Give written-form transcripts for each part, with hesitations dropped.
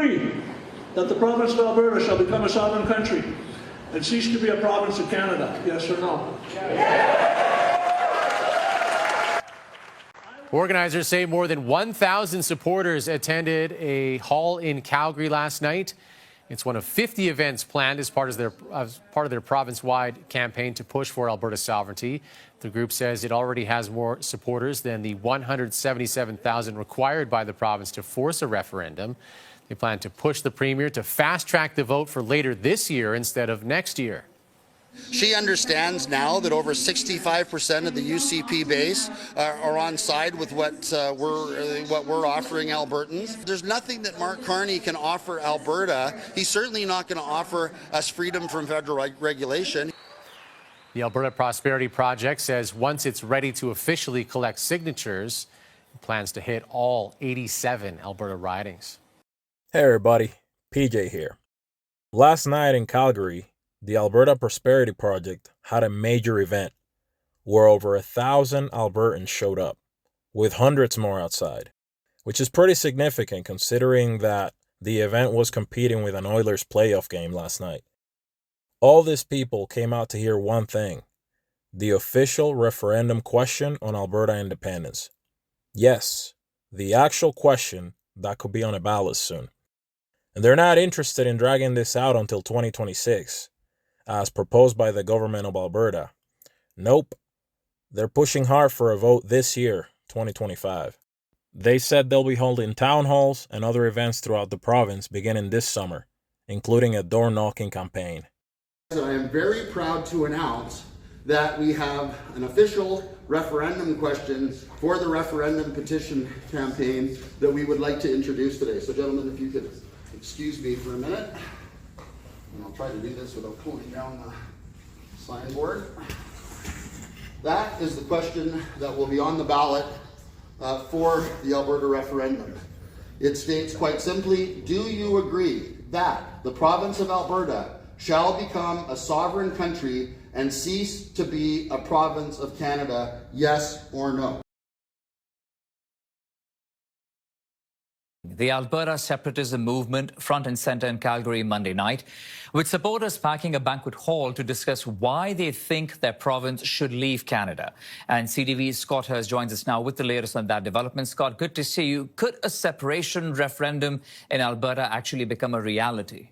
agree that the province of Alberta shall become a sovereign country and cease to be a province of Canada? Yes or no? Organizers say more than 1,000 supporters attended a hall in Calgary last night. It's one of 50 events planned as part of their province-wide campaign to push for Alberta sovereignty. The group says it already has more supporters than the 177,000 required by the province to force a referendum. They plan to push the Premier to fast-track the vote for later this year instead of next year. She understands now that over 65% of the UCP base are on side with what we're offering Albertans. There's nothing that Mark Carney can offer Alberta. He's certainly not going to offer us freedom from federal regulation. The Alberta Prosperity Project says once it's ready to officially collect signatures, it plans to hit all 87 Alberta ridings. Hey everybody, PJ here. Last night in Calgary, the Alberta Prosperity Project had a major event where over 1,000 Albertans showed up, with hundreds more outside, which is pretty significant considering that the event was competing with an Oilers playoff game last night. All these people came out to hear one thing: the official referendum question on Alberta independence. Yes, the actual question that could be on a ballot soon. And they're not interested in dragging this out until 2026. As proposed by the government of Alberta. Nope. They're pushing hard for a vote this year, 2025. They said they'll be holding town halls and other events throughout the province beginning this summer, including a door-knocking campaign. I am very proud to announce that we have an official referendum question for the referendum petition campaign that we would like to introduce today. So gentlemen, if you could excuse me for a minute. And I'll try to do this without pulling down the signboard. That is the question that will be on the ballot for the Alberta referendum. It states quite simply, do you agree that the province of Alberta shall become a sovereign country and cease to be a province of Canada, yes or no? The Alberta Separatism movement front and centre in Calgary Monday night, with supporters packing a banquet hall to discuss why they think their province should leave Canada. And CTV's Scott Hurst joins us now with the latest on that development. Scott, good to see you. Could a separation referendum in Alberta actually become a reality?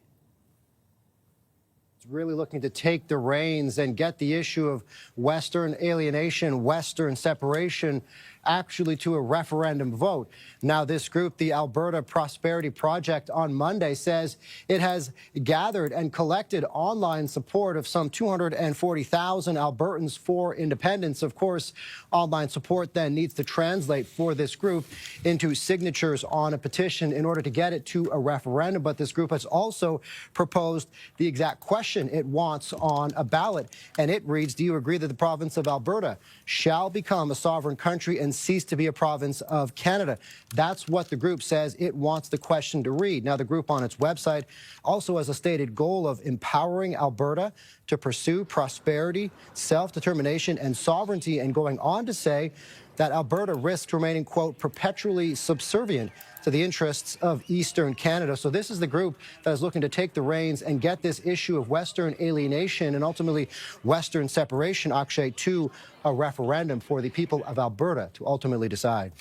Really looking to take the reins and get the issue of Western alienation, Western separation, actually to a referendum vote. Now, this group, the Alberta Prosperity Project, on Monday says it has gathered and collected online support of some 240,000 Albertans for independence. Of course, online support then needs to translate for this group into signatures on a petition in order to get it to a referendum. But this group has also proposed the exact question it wants on a ballot. And it reads, do you agree that the province of Alberta shall become a sovereign country and cease to be a province of Canada? That's what the group says it wants the question to read. Now, the group on its website also has a stated goal of empowering Alberta to pursue prosperity, self-determination, and sovereignty, and going on to say that Alberta risks remaining, quote, perpetually subservient to the interests of Eastern Canada. So this is the group that is looking to take the reins and get this issue of Western alienation and ultimately Western separation, Akshay, to a referendum for the people of Alberta to ultimately decide.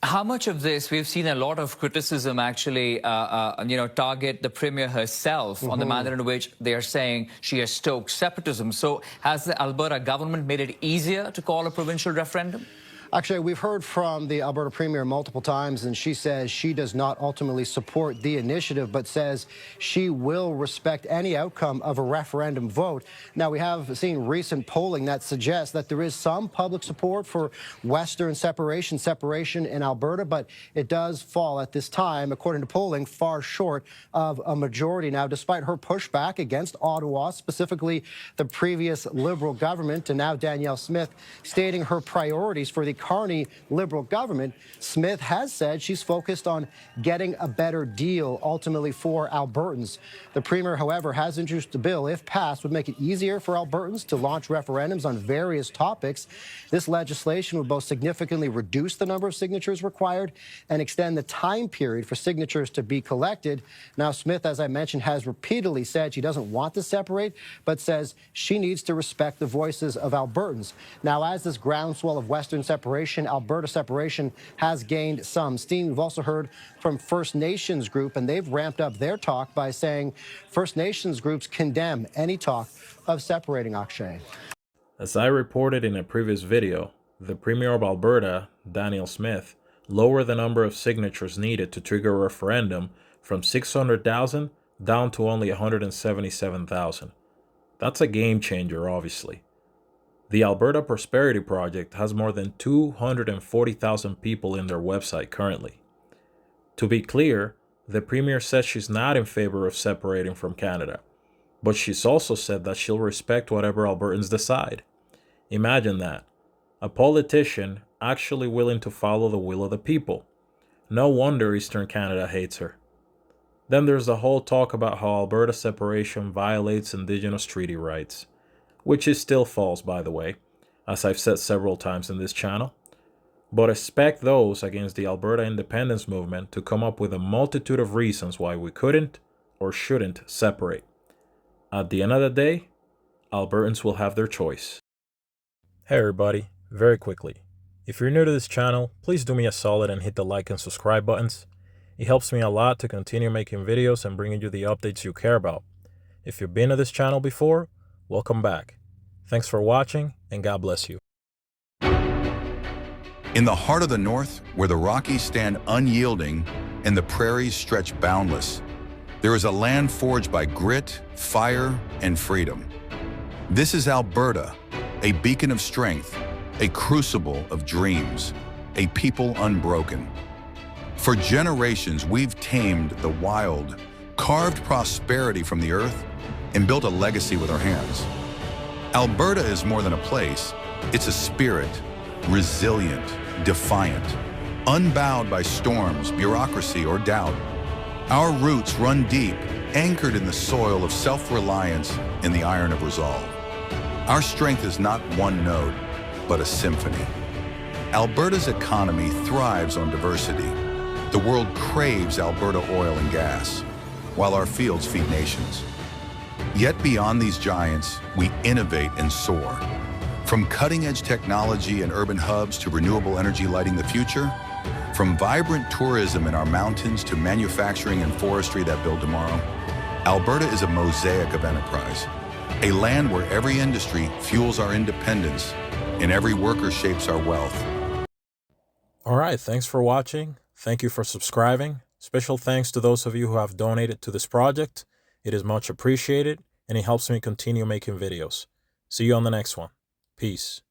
How much of this, we've seen a lot of criticism actually, target the Premier herself on the manner in which they are saying she has stoked separatism. So has the Alberta government made it easier to call a provincial referendum? Actually, we've heard from the Alberta Premier multiple times, and she says she does not ultimately support the initiative, but says she will respect any outcome of a referendum vote. Now, we have seen recent polling that suggests that there is some public support for Western separation in Alberta, but it does fall at this time, according to polling, far short of a majority. Now, despite her pushback against Ottawa, specifically the previous Liberal government, and now Danielle Smith stating her priorities for the Carney Liberal government, Smith has said she's focused on getting a better deal ultimately for Albertans. The Premier, however, has introduced a bill, if passed, would make it easier for Albertans to launch referendums on various topics. This legislation would both significantly reduce the number of signatures required and extend the time period for signatures to be collected. Now, Smith, as I mentioned, has repeatedly said she doesn't want to separate, but says she needs to respect the voices of Albertans. Now, as this groundswell of Western separation, Alberta Separation has gained some steam. We've also heard from First Nations group, and they've ramped up their talk by saying First Nations groups condemn any talk of separating Akshay. As I reported in a previous video, the Premier of Alberta, Daniel Smith, lowered the number of signatures needed to trigger a referendum from 600,000 down to only 177,000. That's a game changer, obviously. The Alberta Prosperity Project has more than 240,000 people in their website currently. To be clear, the Premier says she's not in favor of separating from Canada, but she's also said that she'll respect whatever Albertans decide. Imagine that. A politician actually willing to follow the will of the people. No wonder Eastern Canada hates her. Then there's the whole talk about how Alberta Separation violates Indigenous treaty rights, which is still false, by the way, as I've said several times in this channel. But expect those against the Alberta independence movement to come up with a multitude of reasons why we couldn't or shouldn't separate. At the end of the day, Albertans will have their choice. Hey everybody, very quickly. If you're new to this channel, please do me a solid and hit the like and subscribe buttons. It helps me a lot to continue making videos and bringing you the updates you care about. If you've been to this channel before, welcome back. Thanks for watching, and God bless you. In the heart of the North, where the Rockies stand unyielding and the prairies stretch boundless, there is a land forged by grit, fire, and freedom. This is Alberta, a beacon of strength, a crucible of dreams, a people unbroken. For generations, we've tamed the wild, carved prosperity from the earth, and built a legacy with our hands. Alberta is more than a place, it's a spirit, resilient, defiant, unbowed by storms, bureaucracy, or doubt. Our roots run deep, anchored in the soil of self-reliance and the iron of resolve. Our strength is not one note, but a symphony. Alberta's economy thrives on diversity. The world craves Alberta oil and gas, while our fields feed nations. Yet beyond these giants, we innovate and soar. From cutting-edge technology and urban hubs to renewable energy lighting the future, from vibrant tourism in our mountains to manufacturing and forestry that build tomorrow, Alberta is a mosaic of enterprise, a land where every industry fuels our independence and every worker shapes our wealth. All right, thanks for watching. Thank you for subscribing. Special thanks to those of you who have donated to this project. It is much appreciated, and it helps me continue making videos. See you on the next one. Peace.